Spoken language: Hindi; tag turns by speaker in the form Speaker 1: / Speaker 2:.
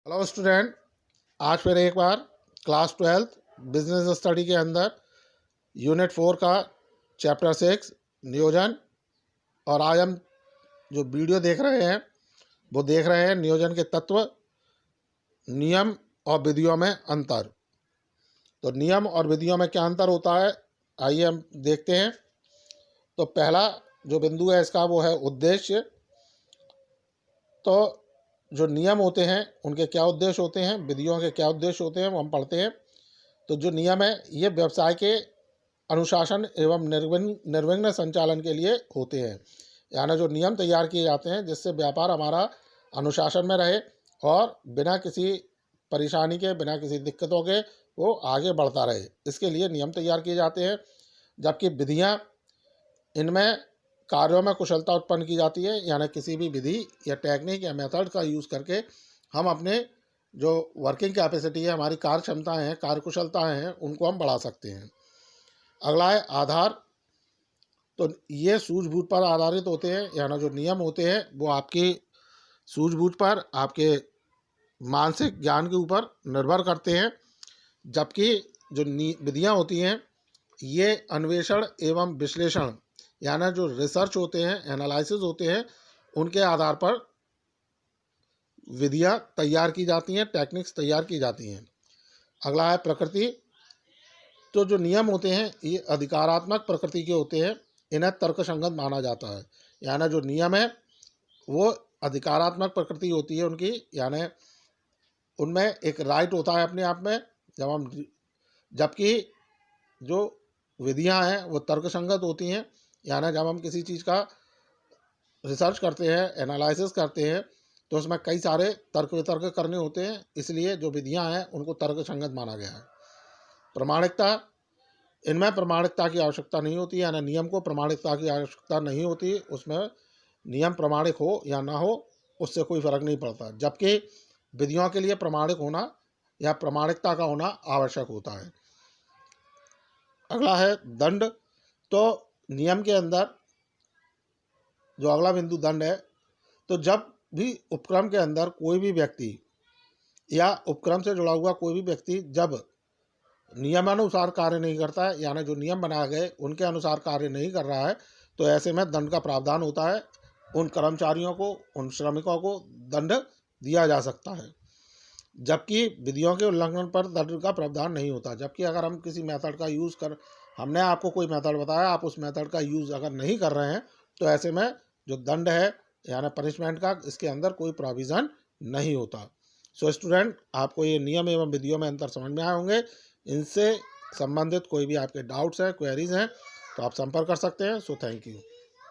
Speaker 1: हेलो स्टूडेंट, आज फिर एक बार क्लास 12 बिजनेस स्टडी के अंदर यूनिट 4 का चैप्टर 6 नियोजन। और आज हम जो वीडियो देख रहे हैं वो देख रहे हैं नियोजन के तत्व, नियम और विधियों में अंतर। तो नियम और विधियों में क्या अंतर होता है, आइए हम देखते हैं। तो पहला जो बिंदु है इसका वो है उद्देश्य। तो जो नियम होते हैं उनके क्या उद्देश्य होते हैं, विधियों के क्या उद्देश्य होते हैं, वो हम पढ़ते हैं। तो जो नियम है ये व्यवसाय के अनुशासन एवं निर्विघ्न संचालन के लिए होते हैं। यानी जो नियम तैयार किए जाते हैं जिससे व्यापार हमारा अनुशासन में रहे और बिना किसी परेशानी के, बिना किसी दिक्कतों के वो आगे बढ़ता रहे, इसके लिए नियम तैयार किए जाते हैं। जबकि विधियाँ, इनमें कार्यों में कुशलता उत्पन्न की जाती है, यानी किसी भी विधि या टेक्निक या मेथड का यूज़ करके हम अपने जो वर्किंग कैपेसिटी है, हमारी कार्य क्षमताएँ हैं, कार्य कुशलताएँ हैं, उनको हम बढ़ा सकते हैं। अगला है आधार। तो ये सूझबूझ पर आधारित होते हैं, यानी जो नियम होते हैं वो आपकी सूझबूझ पर, आपके मानसिक ज्ञान के ऊपर निर्भर करते हैं। जबकि जो विधियाँ होती हैं ये अन्वेषण एवं विश्लेषण, यानी जो रिसर्च होते हैं, एनालिसिस होते हैं, उनके आधार पर विधियाँ तैयार की जाती हैं, टेक्निक्स तैयार की जाती हैं। अगला है प्रकृति। तो जो नियम होते हैं ये अधिकारात्मक प्रकृति के होते हैं, इन्हें तर्कसंगत माना जाता है। यानी जो नियम है वो अधिकारात्मक प्रकृति होती है उनकी, यानी उनमें एक राइट होता है अपने आप में जबकि जो विधियां हैं वो तर्कसंगत होती हैं। यानी जब हम किसी चीज़ का रिसर्च करते हैं, एनालिसिस करते हैं, तो उसमें कई सारे तर्क वितर्क करने होते हैं, इसलिए जो विधियां हैं उनको तर्कसंगत माना गया है। प्रमाणिकता, इनमें प्रमाणिकता की आवश्यकता नहीं होती, यानी नियम को प्रमाणिकता की आवश्यकता नहीं होती, उसमें नियम प्रमाणिक हो या ना हो उससे कोई फर्क नहीं पड़ता। जबकि विधियों के लिए प्रमाणिक होना या प्रमाणिकता का होना आवश्यक होता है। अगला है दंड। तो नियम के अंदर जो अगला बिंदु दंड है, तो जब भी उपक्रम के अंदर कोई भी व्यक्ति या उपक्रम से जुड़ा हुआ कोई भी व्यक्ति जब नियमानुसार कार्य नहीं करता है, यानी जो नियम बनाए गए उनके अनुसार कार्य नहीं कर रहा है, तो ऐसे में दंड का प्रावधान होता है। उन कर्मचारियों को, उन श्रमिकों को दंड दिया जा सकता है। जबकि विधियों के उल्लंघन पर दंड का प्रावधान नहीं होता। जबकि अगर हम किसी मेथड का यूज़ कर, हमने आपको कोई मेथड बताया, आप उस मेथड का यूज़ अगर नहीं कर रहे हैं, तो ऐसे में जो दंड है यानी पनिशमेंट का, इसके अंदर कोई प्रोविज़न नहीं होता। सो स्टूडेंट, आपको ये नियम एवं विधियों में अंतर समझ में आए होंगे। इनसे संबंधित कोई भी आपके डाउट्स हैं, क्वेरीज हैं, तो आप संपर्क कर सकते हैं। So thank you.